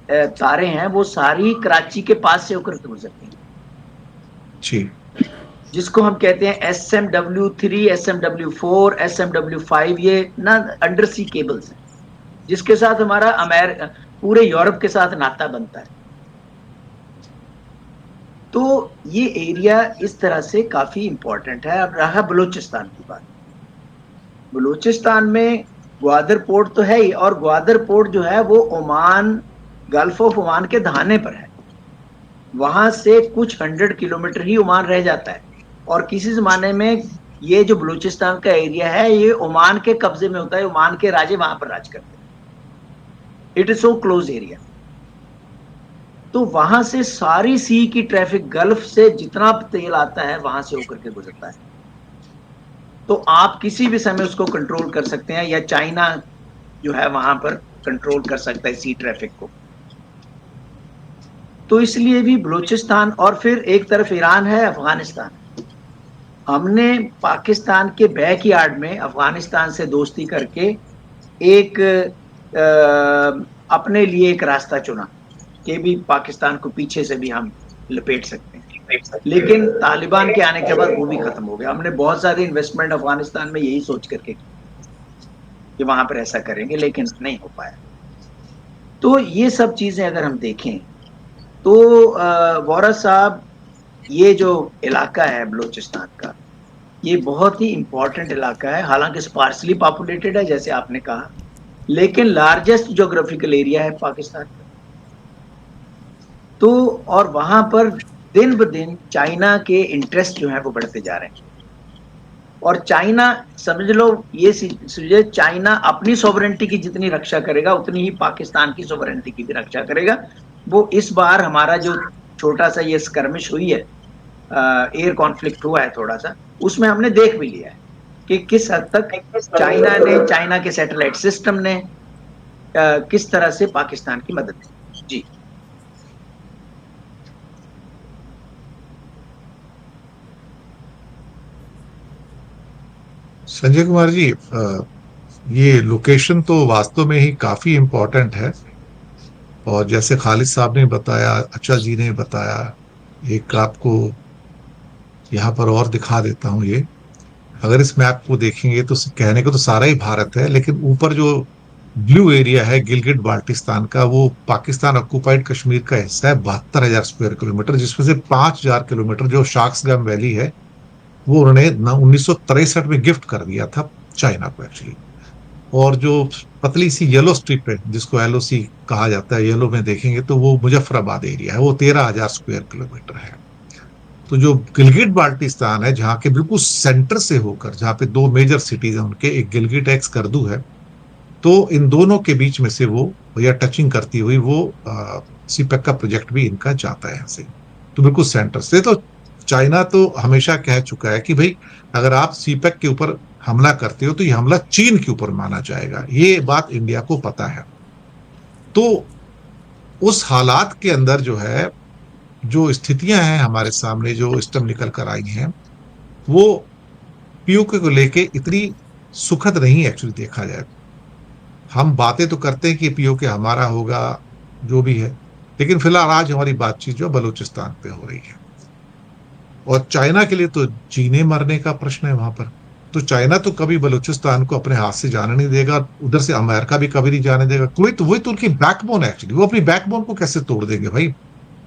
तारें हैं वो सारी कराची के पास से होकर गुजरती हैं, जी, जिसको हम कहते हैं SMW3, SMW4, SMW5। ये ना अंडर सी केबल्स हैं, जिसके साथ हमारा पूरे यूरोप के साथ नाता बनता है। तो ये एरिया इस तरह से काफी इंपॉर्टेंट है। अब रहा बलूचिस्तान की बात। बलूचिस्तान में ग्वादर पोर्ट तो है ही, और ग्वादर पोर्ट जो है वो ओमान, गल्फ ऑफ ओमान के दहाने पर है। वहां से कुछ 100 किलोमीटर ही ओमान रह जाता है, और किसी जमाने में ये जो बलूचिस्तान का एरिया है ये ओमान के कब्जे में होता है, ओमान के राजे वहां पर राज करते हैं। It is so close area. तो वहां से सारी सी की ट्रैफिक, गल्फ से जितना तेल आता है वहां से होकर के गुजरता है। तो आप किसी भी समय उसको कंट्रोल कर सकते हैं, या चाइना जो है वहां पर कंट्रोल कर सकता है सी ट्रैफिक को। तो इसलिए भी बलूचिस्तान, और फिर एक तरफ ईरान है, अफगानिस्तान। हमने पाकिस्तान के बैकयार्ड में अफगानिस्तान से दोस्ती करके एक अपने लिए एक रास्ता चुना कि भी पाकिस्तान को पीछे से भी हम लपेट सकते हैं। लेकिन तालिबान के आने के बाद वो भी खत्म हो गया। हमने बहुत सारी इन्वेस्टमेंट अफगानिस्तान में यही सोच करके कि वहां पर ऐसा करेंगे, लेकिन नहीं हो पाया। तो ये सब चीजें अगर हम देखें तो वोरा साहब, ये जो इलाका है बलूचिस्तान का, ये बहुत ही इंपॉर्टेंट इलाका है। हालांकि स्पार्सली पॉपुलेटेड है जैसे आपने कहा, लेकिन लार्जेस्ट ज्योग्राफिकल एरिया है पाकिस्तान का। तो और वहां पर दिन ब दिन चाइना के इंटरेस्ट जो है वो बढ़ते जा रहे हैं। और चाइना, समझ लो ये समझे, चाइना अपनी सॉवरेंटी की जितनी रक्षा करेगा उतनी ही पाकिस्तान की सॉवरेंटी की भी रक्षा करेगा। वो इस बार हमारा जो छोटा सा ये स्कर्मिश हुई है, एयर कॉन्फ्लिक्ट हुआ है थोड़ा सा, उसमें हमने देख भी लिया है कि किस हद तक चाइना के सैटेलाइट सिस्टम ने किस तरह से पाकिस्तान की मदद की। जी संजय कुमार जी, ये लोकेशन तो वास्तव में ही काफी इम्पोर्टेंट है। और जैसे खालिद साहब ने बताया, अच्छा जी ने बताया, एक आपको यहाँ पर और दिखा देता हूँ। ये अगर इस मैप को देखेंगे तो कहने को तो सारा ही भारत है, लेकिन ऊपर जो ब्लू एरिया है गिलगिट बाल्टिस्तान का, वो पाकिस्तान ऑक्युपाइड कश्मीर का हिस्सा है, 72,000 स्क्वायर किलोमीटर, जिसमें से 5,000 किलोमीटर जो शाक्सगम वैली है वो उन्होंने 1963 में गिफ्ट कर दिया था चाइना को एक्चुअली। और जो पतली सी येलो स्ट्रिप है जिसको एलओसी कहा जाता है, येलो में देखेंगे तो वो मुजफ्फराबाद एरिया है, वो 13,000 स्क्वायर किलोमीटर है। तो जो गिलगिट बाल्टिस्तान है, जहाँ के बिल्कुल सेंटर से होकर, जहाँ पे दो मेजर सिटीज हैं उनके, एक गिलगिट एक स्कर्दू है, तो इन दोनों के बीच में से वो या टचिंग करती हुई वो सीपेक का प्रोजेक्ट भी इनका जाता है यहाँ से, तो बिल्कुल सेंटर से। तो चाइना तो हमेशा कह चुका है कि भाई अगर आप सीपेक के ऊपर हमला करते हो तो ये हमला चीन के ऊपर माना जाएगा, ये बात इंडिया को पता है। तो उस हालात के अंदर जो है, जो स्थितियां हैं हमारे सामने जो इस टाइम निकल कर आई हैं, वो पीओके को लेके इतनी सुखद नहीं एक्चुअली देखा जाए। हम बातें तो करते हैं कि पीओके हमारा होगा, जो भी है, लेकिन फिलहाल आज हमारी बातचीत जो बलूचिस्तान पे हो रही है। और चाइना के लिए तो जीने मरने का प्रश्न है वहां पर। तो चाइना तो कभी बलूचिस्तान को अपने हाथ से जाने नहीं देगा, उधर से अमेरिका भी कभी नहीं जाने देगा। कुवैत वही तो उनकी बैकबोन है एक्चुअली, वो अपनी बैकबोन को कैसे तोड़ देंगे भाई?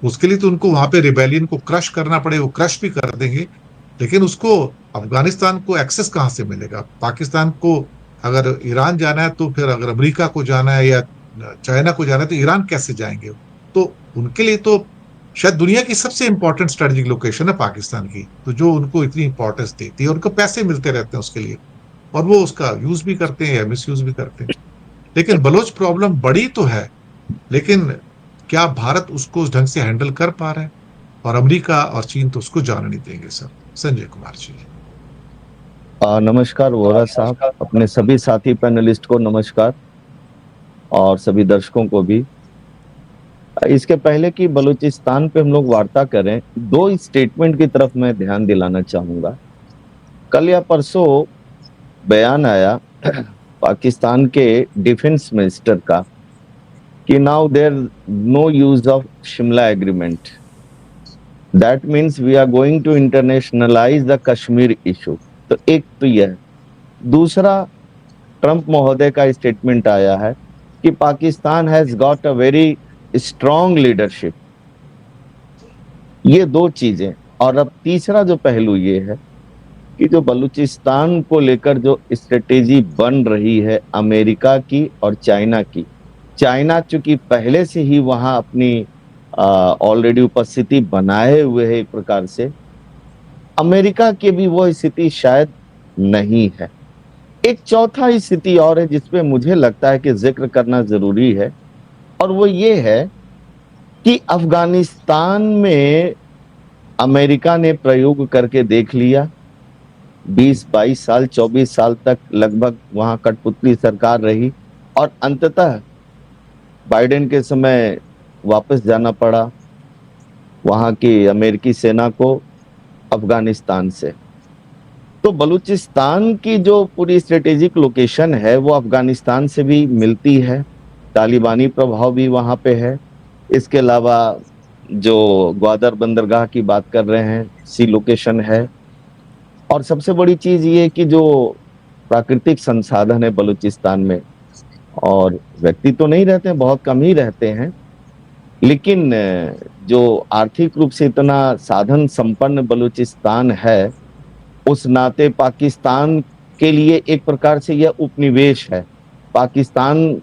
उसके लिए तो उनको वहां पे रिबेलियन को क्रश करना पड़े, वो क्रश भी कर देंगे, लेकिन उसको अफगानिस्तान को एक्सेस कहां से मिलेगा? पाकिस्तान को अगर ईरान जाना है तो फिर अगर अमेरिका को जाना है या चाइना को जाना है तो ईरान कैसे जाएंगे? तो उनके लिए तो शायद दुनिया की सबसे इंपॉर्टेंट स्ट्रेटेजिक लोकेशन है पाकिस्तान की, तो जो उनको इतनी इंपॉर्टेंस देती है, उनको पैसे मिलते रहते हैं उसके लिए, और वो उसका यूज भी करते हैं या मिस यूज भी करते हैं। लेकिन बलोच प्रॉब्लम बड़ी तो है, लेकिन क्या भारत उसको उस ढंग से हैंडल कर पा रहा है? और अमेरिका और चीन तो उसको जाने नहीं देंगे सर। संजय कुमार जी। नमस्कार वोरा साहब, अपने सभी साथी पैनलिस्ट को नमस्कार, और सभी दर्शकों को भी। इसके पहले कि बलूचिस्तान पे हम लोग वार्ता करें, दो स्टेटमेंट की तरफ मैं ध्यान दिलाना चाहूंगा। कल या परसों बयान आया पाकिस्तान के डिफेंस मिनिस्टर का कि now there no use of Shimla agreement, that means we are going to internationalise the Kashmir issue. तो एक तो यह, दूसरा ट्रंप महोदय का स्टेटमेंट आया है कि Pakistan has got a very strong leadership. ये दो चीजें। और अब तीसरा जो पहलू ये है कि जो बलूचिस्तान को लेकर जो स्ट्रेटेजी बन रही है अमेरिका की और चाइना की, चाइना चूंकि पहले से ही वहां अपनी ऑलरेडी उपस्थिति बनाए हुए है एक प्रकार से, अमेरिका की भी वो स्थिति शायद नहीं है। एक चौथा स्थिति और है जिसपे मुझे लगता है कि जिक्र करना जरूरी है, और वो ये है कि अफगानिस्तान में अमेरिका ने प्रयोग करके देख लिया। 20-22 साल 24 साल तक लगभग वहां कठपुतली सरकार रही, और अंततः बाइडेन के समय वापस जाना पड़ा वहां की अमेरिकी सेना को अफगानिस्तान से। तो बलूचिस्तान की जो पूरी स्ट्रेटेजिक लोकेशन है वो अफगानिस्तान से भी मिलती है, तालिबानी प्रभाव भी वहां पे है। इसके अलावा जो ग्वादर बंदरगाह की बात कर रहे हैं, सी लोकेशन है। और सबसे बड़ी चीज ये कि जो प्राकृतिक संसाधन है बलूचिस्तान में, और व्यक्ति तो नहीं रहते हैं, बहुत कम ही रहते हैं, लेकिन जो आर्थिक रूप से इतना साधन संपन्न बलूचिस्तान है, उस नाते पाकिस्तान के लिए एक प्रकार से यह उपनिवेश है। पाकिस्तान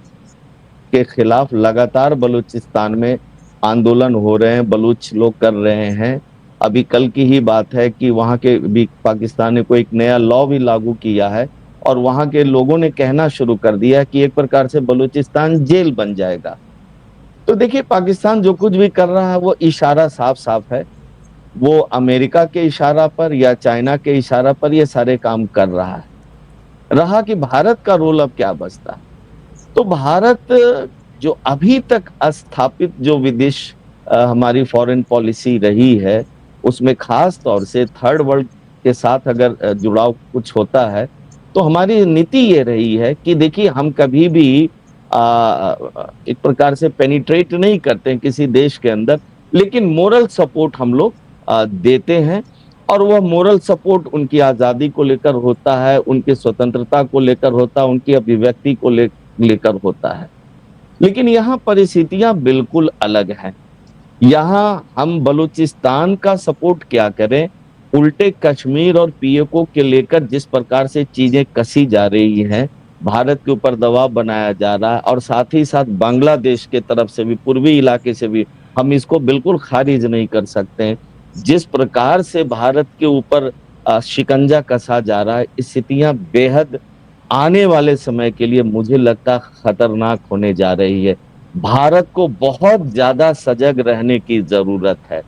के खिलाफ लगातार बलूचिस्तान में आंदोलन हो रहे हैं, बलूच लोग कर रहे हैं। अभी कल की ही बात है कि वहां के भी पाकिस्तान ने कोई एक नया लॉ भी लागू किया है, और वहां के लोगों ने कहना शुरू कर दिया कि एक प्रकार से बलूचिस्तान जेल बन जाएगा। तो देखिए, पाकिस्तान जो कुछ भी कर रहा है वो इशारा साफ साफ है, वो अमेरिका के इशारा पर या चाइना के इशारा पर ये सारे काम कर रहा है। रहा कि भारत का रोल अब क्या बचता है, तो भारत जो अभी तक स्थापित जो विदेश हमारी फॉरेन पॉलिसी रही है, उसमें खास तौर से थर्ड वर्ल्ड के साथ अगर जुड़ाव कुछ होता है, तो हमारी नीति ये रही है कि देखिए, हम कभी भी एक प्रकार से पेनिट्रेट नहीं करते हैं किसी देश के अंदर, लेकिन मोरल सपोर्ट हम लोग देते हैं। और वह मोरल सपोर्ट उनकी आजादी को लेकर होता है, उनकी स्वतंत्रता को लेकर होता है, उनकी अभिव्यक्ति को लेकर होता है। लेकिन यहाँ परिस्थितियां बिल्कुल अलग हैं। यहाँ हम बलूचिस्तान का सपोर्ट क्या करें, उल्टे कश्मीर और पीओके के लेकर जिस प्रकार से चीजें कसी जा रही हैं, भारत के ऊपर दबाव बनाया जा रहा है, और साथ ही साथ बांग्लादेश के तरफ से भी, पूर्वी इलाके से भी, हम इसको बिल्कुल खारिज नहीं कर सकते हैं। जिस प्रकार से भारत के ऊपर शिकंजा कसा जा रहा है, स्थितियां बेहद आने वाले समय के लिए मुझे लगता खतरनाक होने जा रही है। भारत को बहुत ज्यादा सजग रहने की जरूरत है।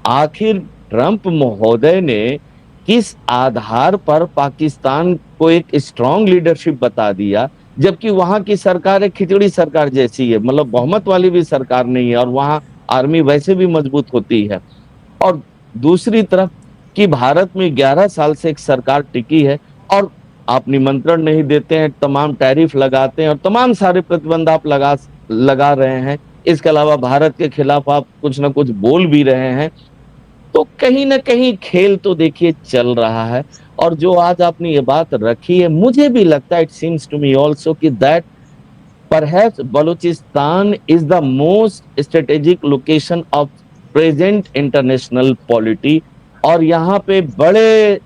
आखिर ट्रंप महोदय ने किस आधार पर पाकिस्तान को एक स्ट्रांग लीडरशिप बता दिया, जबकि वहां की सरकार एक खिचड़ी सरकार जैसी है, मतलब बहुमत वाली भी सरकार नहीं है, और वहां आर्मी वैसे भी मजबूत होती है। और दूसरी तरफ कि भारत में 11 साल से एक सरकार टिकी है, और आप निमंत्रण नहीं देते हैं, तमाम टैरिफ लगाते हैं, और तमाम सारे प्रतिबंध आप लगा रहे हैं। इसके अलावा भारत के खिलाफ आप कुछ ना कुछ बोल भी रहे हैं। तो कहीं ना कहीं खेल तो देखिए चल रहा है। और जो आज आपने ये बात रखी है, मुझे भी लगता है, it seems to me also कि that perhaps Balochistan is the most strategic location of present international polity. और यहाँ पे बड़े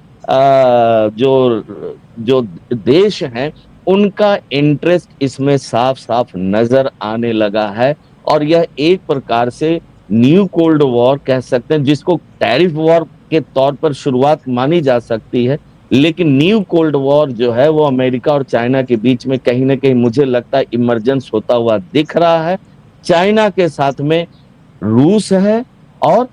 जो देश हैं, उनका इंटरेस्ट इसमें साफ साफ नजर आने लगा है। और यह एक प्रकार से न्यू कोल्ड वॉर कह सकते हैं, जिसको टैरिफ वॉर के तौर पर शुरुआत मानी जा सकती है, लेकिन न्यू कोल्ड वॉर जो है वो अमेरिका और चाइना के बीच में कहीं ना कहीं मुझे लगता है इमरजेंस होता हुआ दिख रहा है। चाइना के साथ में रूस है, और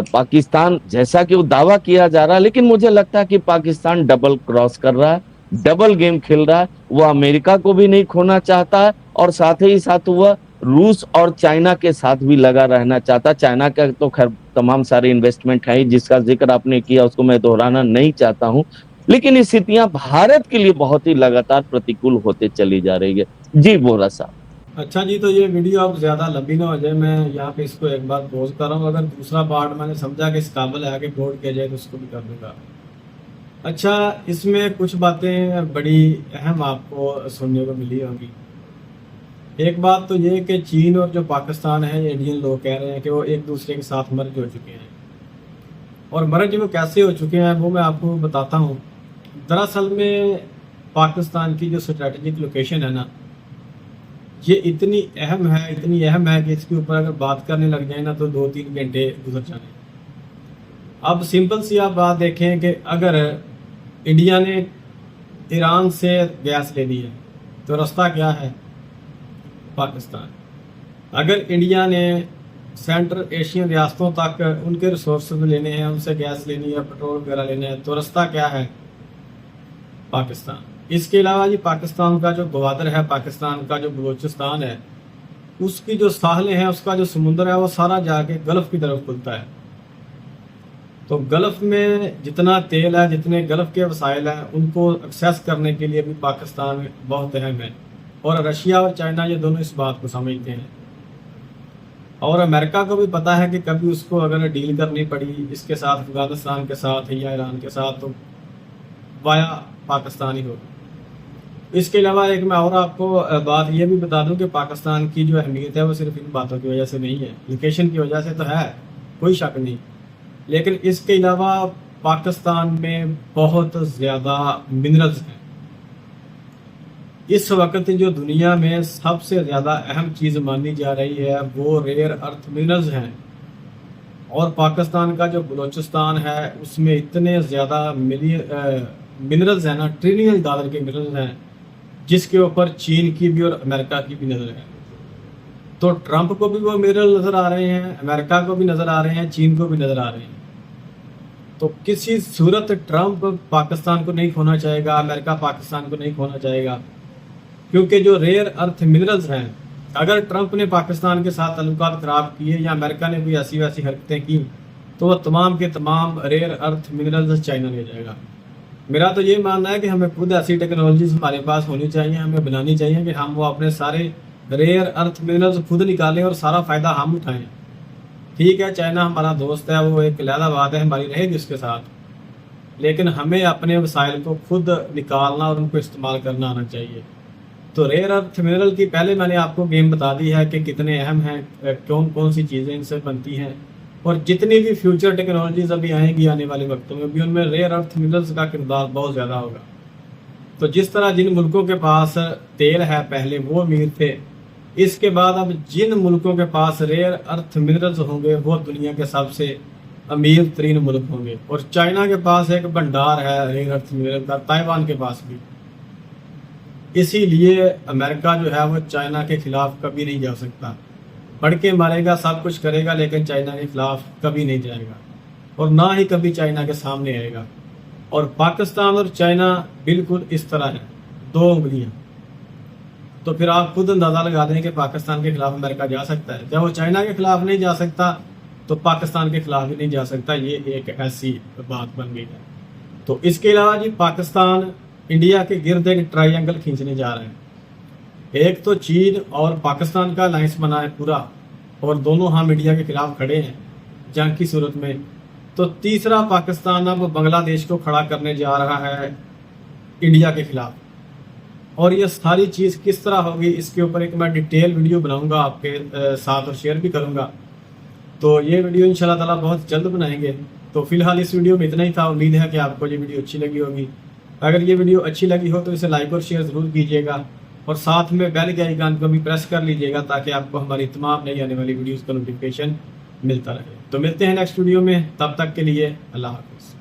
पाकिस्तान, जैसा कि वो दावा किया जा रहा है, लेकिन मुझे लगता है कि पाकिस्तान डबल क्रॉस कर रहा है, डबल गेम खेल रहा है। वो अमेरिका को भी नहीं खोना चाहता है, और साथ ही साथ वह रूस और चाइना के साथ भी लगा रहना चाहता। चाइना का तो खैर तमाम सारे इन्वेस्टमेंट है, जिसका जिक्र आपने किया, उसको मैं दोहराना नहीं चाहता हूं। लेकिन स्थितियां भारत के लिए बहुत ही लगातार प्रतिकूल होते चली जा रही है। जी बोरा साहब। अच्छा जी, तो ये वीडियो अब ज़्यादा लंबी ना हो जाए, मैं यहाँ पे इसको एक बार पॉज कर रहा हूँ। अगर दूसरा पार्ट मैंने समझा कि इस काबिल है आगे अपलोड किया जाए तो उसको भी कर दूंगा। अच्छा, इसमें कुछ बातें बड़ी अहम आपको सुनने को मिली होंगी। एक बात तो ये कि चीन और जो पाकिस्तान है, ये इंडियन लोग कह रहे हैं कि वो एक दूसरे के साथ मर्ज हो चुके हैं, और मर्ज वो कैसे हो चुके हैं वो मैं आपको बताता हूँ। दरअसल में पाकिस्तान की जो स्ट्रेटेजिक लोकेशन है ना, ये इतनी अहम है कि इसके ऊपर अगर बात करने लग जाए ना तो 2-3 घंटे गुजर जाए। अब सिंपल सी आप बात देखें कि अगर इंडिया ने ईरान से गैस ले ली है, तो रास्ता क्या है? पाकिस्तान। अगर इंडिया ने सेंट्रल एशियन रियासतों तक उनके रिसोर्सेज लेने हैं, उनसे गैस लेनी है, पेट्रोल वगैरह लेना है, तो रास्ता क्या है? पाकिस्तान। इसके अलावा जी पाकिस्तान का जो ग्वादर है, पाकिस्तान का जो बलूचिस्तान है, उसकी जो साहलें हैं, उसका जो समुंदर है, वो सारा जाके गल्फ की तरफ खुलता है। तो गल्फ में जितना तेल है, जितने गल्फ के वसाइल हैं, उनको एक्सेस करने के लिए भी पाकिस्तान बहुत अहम है। और रशिया और चाइना ये दोनों इस बात को समझते हैं। और अमेरिका को भी पता है कि कभी उसको अगर डील करनी पड़ी इसके साथ, अफगानिस्तान के साथ या ईरान के साथ, तो वाया पाकिस्तान ही होगा। इसके अलावा एक मैं और आपको बात ये भी बता दूं कि पाकिस्तान की जो अहमियत है वो सिर्फ इन बातों की वजह से नहीं है, लोकेशन की वजह से तो है, कोई शक नहीं, लेकिन इसके अलावा पाकिस्तान में बहुत ज़्यादा मिनरल्स हैं। इस वक्त जो दुनिया में सबसे ज़्यादा अहम चीज़ मानी जा रही है वो रेयर अर्थ मिनरल्स हैं। और पाकिस्तान का जो बलूचिस्तान है उसमें इतने ज़्यादा मिनरल्स हैं ना, ट्रिलियन डॉलर के मिनरल्स हैं, जिसके ऊपर चीन की भी और अमेरिका की भी नज़र है। तो ट्रंप को भी वो मिनरल नज़र आ रहे हैं, अमेरिका को भी नज़र आ रहे हैं, चीन को भी नज़र आ रहे हैं। तो किसी सूरत ट्रंप पाकिस्तान को नहीं खोना चाहेगा, अमेरिका पाकिस्तान को नहीं खोना चाहेगा, क्योंकि जो रेयर अर्थ मिनरल्स हैं, अगर ट्रंप ने पाकिस्तान के साथ ताल्लुकात खराब किए या अमेरिका ने कोई ऐसी वैसी हरकतें की, तो वह तमाम के तमाम रेयर अर्थ मिनरल्स चाइना ले जाएगा। मेरा तो ये मानना है कि हमें खुद ऐसी टेक्नोलॉजीज हमारे पास होनी चाहिए, हमें बनानी चाहिए कि हम वो अपने सारे रेयर अर्थ मिनरल्स खुद निकालें और सारा फ़ायदा हम उठाएं। ठीक है, चाइना हमारा दोस्त है, वो एक अलग बात है, हमारी रहेगी उसके साथ, लेकिन हमें अपने वसाइल को खुद निकालना और उनको इस्तेमाल करना आना चाहिए। तो रेयर अर्थ मिनरल की पहले मैंने आपको गेम बता दी है कि कितने अहम हैं, कौन कौन सी चीज़ें इनसे बनती हैं, और जितनी भी फ्यूचर टेक्नोलॉजीज अभी आएंगी आने वाले वक्तों में भी, उनमें रेयर अर्थ मिनरल्स का किरदार बहुत ज़्यादा होगा। तो जिस तरह जिन मुल्कों के पास तेल है पहले वो अमीर थे, इसके बाद अब जिन मुल्कों के पास रेयर अर्थ मिनरल्स होंगे वो दुनिया के सबसे अमीर तरीन मुल्क होंगे। और चाइना के पास एक भंडार है रेयर अर्थ मिनरल का, ताइवान के पास भी। इसीलिए अमेरिका जो है वो चाइना के खिलाफ कभी नहीं जा सकता, बढ़ के मारेगा, सब कुछ करेगा, लेकिन चाइना के खिलाफ कभी नहीं जाएगा और ना ही कभी चाइना के सामने आएगा। और पाकिस्तान और चाइना बिल्कुल इस तरह है, दो उंगलियां। तो फिर आप खुद अंदाज़ा लगा दें कि पाकिस्तान के खिलाफ अमेरिका जा सकता है। जब वो चाइना के खिलाफ नहीं जा सकता तो पाकिस्तान के खिलाफ भी नहीं जा सकता। ये एक ऐसी बात बन गई है। तो इसके अलावा जी पाकिस्तान इंडिया के गिर्द एक ट्रायंगल खींचने जा रहे हैं। एक तो चीन और पाकिस्तान का अलायंस बना है पूरा, और दोनों हम इंडिया के खिलाफ खड़े हैं जंग की सूरत में। तो तीसरा पाकिस्तान अब बांग्लादेश को खड़ा करने जा रहा है इंडिया के खिलाफ। और ये सारी चीज़ किस तरह होगी, इसके ऊपर एक मैं डिटेल वीडियो बनाऊंगा आपके साथ और शेयर भी करूंगा। तो ये वीडियो इंशाल्लाह ताला बहुत जल्द बनाएंगे। तो फिलहाल इस वीडियो में इतना ही था। उम्मीद है कि आपको ये वीडियो अच्छी लगी होगी। अगर ये वीडियो अच्छी लगी हो तो इसे लाइक और शेयर ज़रूर कीजिएगा, और साथ में बेल के आइकन को भी प्रेस कर लीजिएगा ताकि आपको हमारी तमाम नई आने वाली वीडियोज़ का नोटिफिकेशन मिलता रहे। तो मिलते हैं नेक्स्ट वीडियो में, तब तक के लिए अल्लाह हाफ़िज़।